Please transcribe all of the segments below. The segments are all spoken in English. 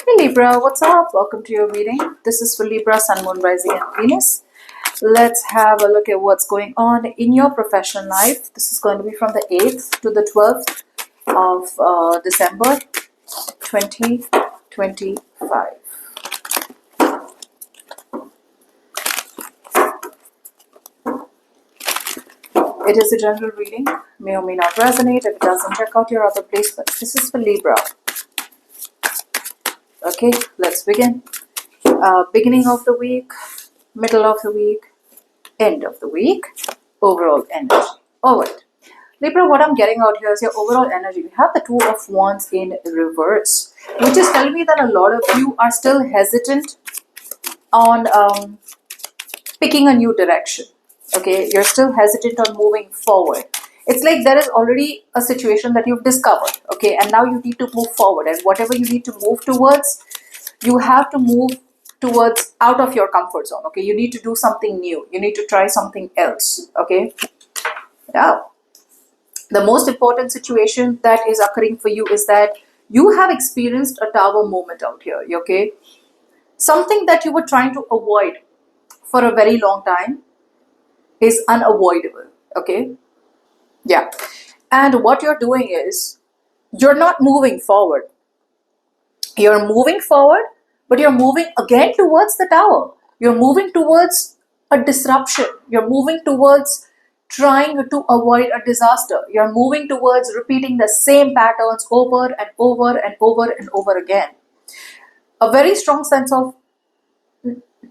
Hey Libra, what's up? Welcome to your reading. This is for Libra, Sun, Moon, Rising, and Venus. Let's have a look at what's going on in your professional life. This is going to be from the 8th to the 12th of December 2025. It is a general reading, may or may not resonate. If it doesn't, check out your other placements. This is for Libra. Okay, let's begin. Beginning of the week, middle of the week, end of the week, overall energy. Alright, Libra, what I'm getting out here is your overall energy. We have the Two of Wands in reverse, which is telling me that a lot of you are still hesitant on picking a new direction. Okay, you're still hesitant on moving forward. It's like there is already a situation that you've discovered, okay, and now you need to move forward, and whatever you need to move towards, you have to move towards out of your comfort zone. Okay, you need to do something new, you need to try something else. Okay, now the most important situation that is occurring for you is that you have experienced a tower moment out here. Okay, something that you were trying to avoid for a very long time is unavoidable. Okay, yeah, and what you're doing is you're not moving forward. You're moving forward, but you're moving again towards the tower. You're moving towards a disruption. You're moving towards trying to avoid a disaster. You're moving towards repeating the same patterns over and over and over and over again. A very strong sense of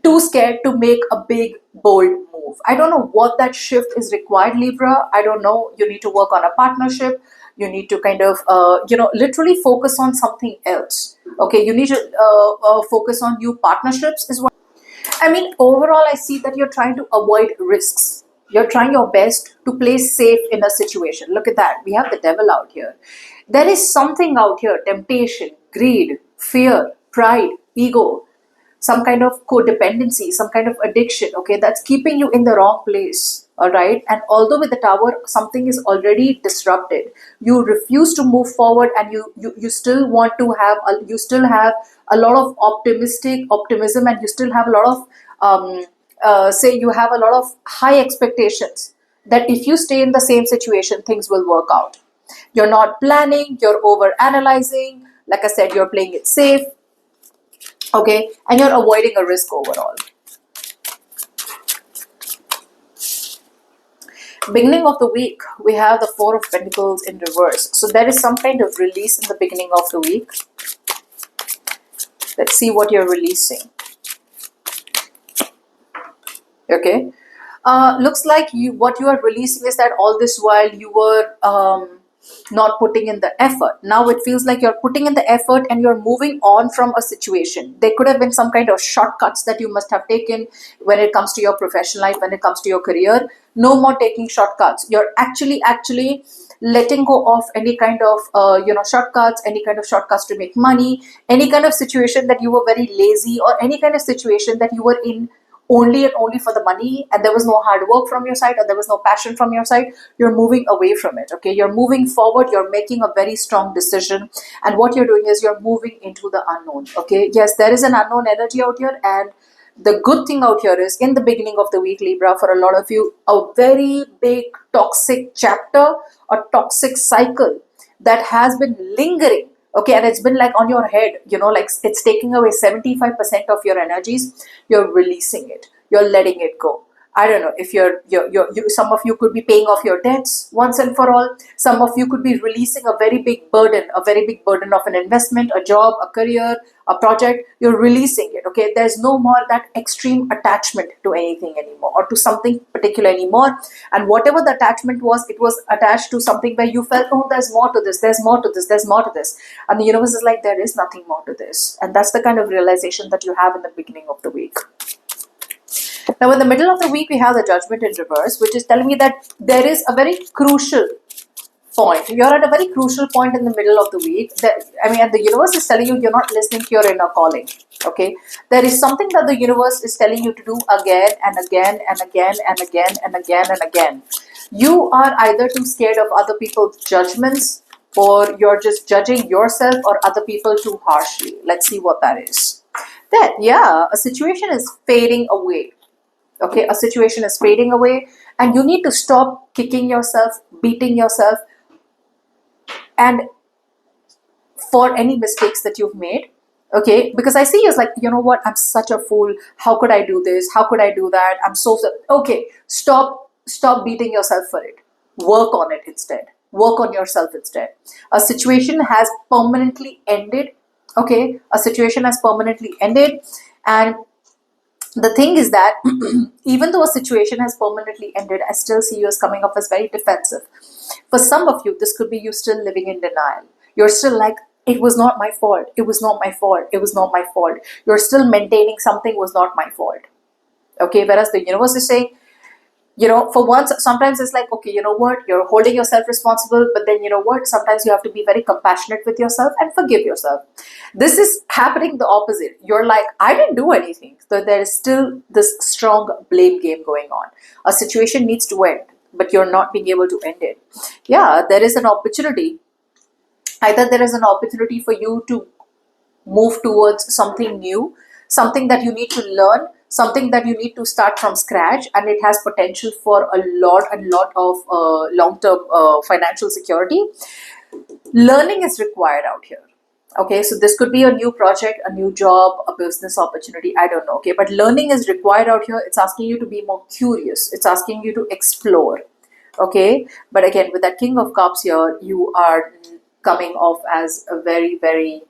too scared to make a big, bold move. I don't know what that shift is required, Libra. I don't know. You need to work on a partnership. You need to kind of, literally focus on something else. Okay, you need to focus on new partnerships is what. I mean, overall, I see that you're trying to avoid risks. You're trying your best to play safe in a situation. Look at that. We have the devil out here. There is something out here, temptation, greed, fear, pride, ego, some kind of codependency, some kind of addiction, okay, that's keeping you in the wrong place, all right? And although with the tower, something is already disrupted, you refuse to move forward, and you still want to have, you still have a lot of optimism, and you still have a lot of, say you have a lot of high expectations that if you stay in the same situation, things will work out. You're not planning, you're over analyzing, like I said, you're playing it safe. Okay, and you're avoiding a risk overall. Beginning of the week, we have the Four of Pentacles in reverse. So there is some kind of release in the beginning of the week. Let's see what you're releasing. Okay, looks like what you are releasing is that all this while you were not putting in the effort. Now it feels like you're putting in the effort and you're moving on from a situation. There could have been some kind of shortcuts that you must have taken when it comes to your professional life, when it comes to your career. No more taking shortcuts. You're actually letting go of any kind of shortcuts, any kind of shortcuts to make money, any kind of situation that you were very lazy, or any kind of situation that you were in only and only for the money, and there was no hard work from your side, or there was no passion from your side. You're moving away from it. Okay, you're moving forward, you're making a very strong decision, and what you're doing is you're moving into the unknown. Okay, yes, there is an unknown energy out here, and the good thing out here is in the beginning of the week, Libra, for a lot of you, a very big toxic chapter, a toxic cycle that has been lingering. Okay, and it's been like on your head, like it's taking away 75% of your energies. You're releasing it. You're letting it go. I don't know if some of you could be paying off your debts once and for all. Some of you could be releasing a very big burden of an investment, a job, a career, a project. You're releasing it. Okay, there's no more that extreme attachment to anything anymore, or to something particular anymore. And whatever the attachment was, it was attached to something where you felt, oh, there's more to this, there's more to this, there's more to this. And the universe is like, there is nothing more to this. And that's the kind of realization that you have in the beginning of the week. Now, in the middle of the week, we have the Judgment in reverse, which is telling me that there is a very crucial point. You're at a very crucial point in the middle of the week. And the universe is telling you you're not listening to your inner calling. Okay, there is something that the universe is telling you to do again and again and again and again and again and again. You are either too scared of other people's judgments, or you're just judging yourself or other people too harshly. Let's see what that is. Then, yeah, a situation is fading away. Okay, a situation is fading away, and you need to stop kicking yourself, beating yourself, and for any mistakes that you've made. Okay, because I see you as like, you know what, I'm such a fool. How could I do this? How could I do that? Okay, stop beating yourself for it. Work on it instead. Work on yourself instead. A situation has permanently ended. Okay, a situation has permanently ended, and the thing is that even though a situation has permanently ended, I still see you as coming off as very defensive. For some of you, this could be you still living in denial. You're still like, it was not my fault. It was not my fault. It was not my fault. You're still maintaining something was not my fault. Okay, whereas the universe is saying, for once, sometimes it's like, okay, you know what, you're holding yourself responsible, but then you know what, sometimes you have to be very compassionate with yourself and forgive yourself. This is happening the opposite. You're like, I didn't do anything. So there is still this strong blame game going on. A situation needs to end, but you're not being able to end it. Yeah, there is an opportunity. Either there is an opportunity for you to move towards something new, something that you need to learn, something that you need to start from scratch, and it has potential for a lot of long-term financial security. Learning is required out here. Okay, so this could be a new project, a new job, a business opportunity, I don't know. Okay, but learning is required out here. It's asking you to be more curious. It's asking you to explore. Okay, but again, with that King of Cups here, you are coming off as a very, very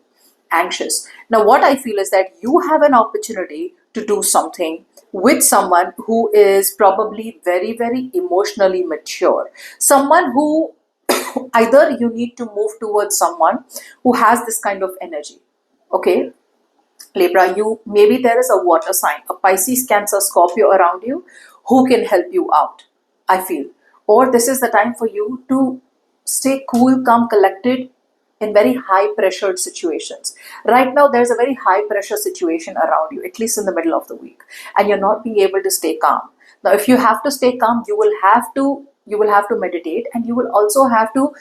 anxious. Now, what I feel is that you have an opportunity to do something with someone who is probably very, very emotionally mature. Someone who either you need to move towards someone who has this kind of energy. Okay, Libra, maybe there is a water sign, a Pisces, Cancer, Scorpio around you who can help you out, I feel. Or this is the time for you to stay cool, calm, collected in very high pressured situations. Right now, there's a very high pressure situation around you, at least in the middle of the week, and you're not being able to stay calm. Now, if you have to stay calm, you will have to meditate, and you will also have to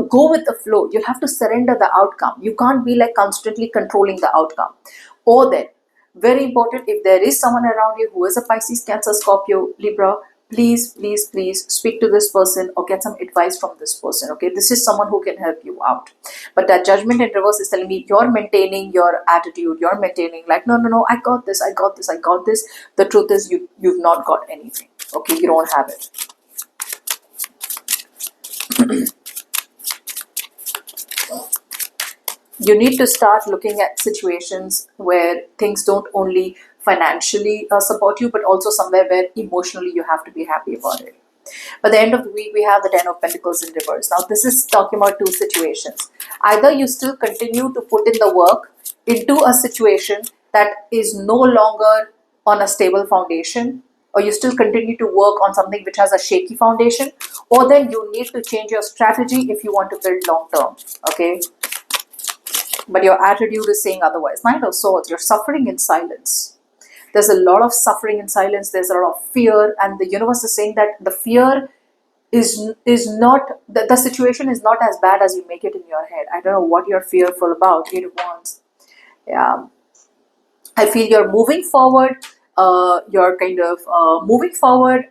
go with the flow. You'll have to surrender the outcome. You can't be like constantly controlling the outcome. Or then, very important, if there is someone around you who is a Pisces, Cancer, Scorpio, Libra, please speak to this person or get some advice from this person. Okay, this is someone who can help you out. But that Judgment in reverse is telling me you're maintaining your attitude, you're maintaining like, no, I got this. The truth is you've not got anything. Okay, you don't have it. You need to start looking at situations where things don't only financially support you, but also somewhere where emotionally you have to be happy about it. By the end of the week, we have the Ten of Pentacles in reverse. Now, this is talking about two situations. Either you still continue to put in the work into a situation that is no longer on a stable foundation, or you still continue to work on something which has a shaky foundation, or then you need to change your strategy if you want to build long term. Okay, but your attitude is saying otherwise. Knight of Swords, you're suffering in silence. There's a lot of suffering in silence. There's a lot of fear, and the universe is saying that the fear is not, the situation is not as bad as you make it in your head. I don't know what you're fearful about. 8 of Wands. Yeah, I feel you're moving forward. You're kind of moving forward,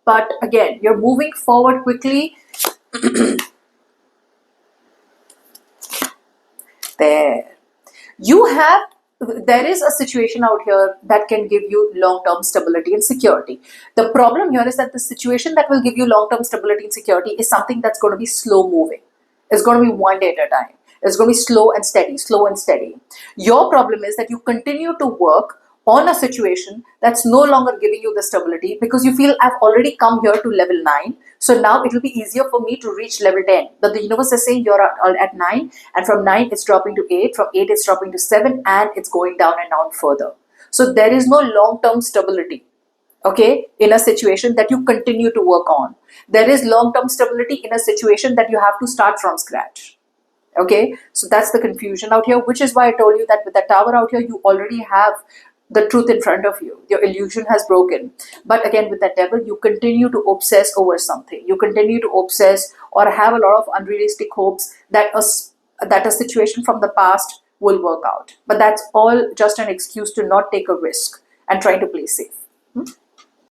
but again, you're moving forward quickly. There is a situation out here that can give you long-term stability and security. The problem here is that the situation that will give you long-term stability and security is something that's going to be slow moving. It's going to be one day at a time. It's going to be slow and steady. Your problem is that you continue to work on a situation that's no longer giving you the stability because you feel I've already come here to level 9. So now it will be easier for me to reach level 10. But the universe is saying you're at 9, and from 9 it's dropping to 8, from 8 it's dropping to 7, and it's going down and down further. So there is no long-term stability, okay, in a situation that you continue to work on. There is long-term stability in a situation that you have to start from scratch. Okay, so that's the confusion out here, which is why I told you that with that Tower out here, you already have the truth in front of you. Your illusion has broken. But again, with that devil, you continue to obsess over something. You continue to obsess or have a lot of unrealistic hopes that a situation from the past will work out. But that's all just an excuse to not take a risk and try to play safe.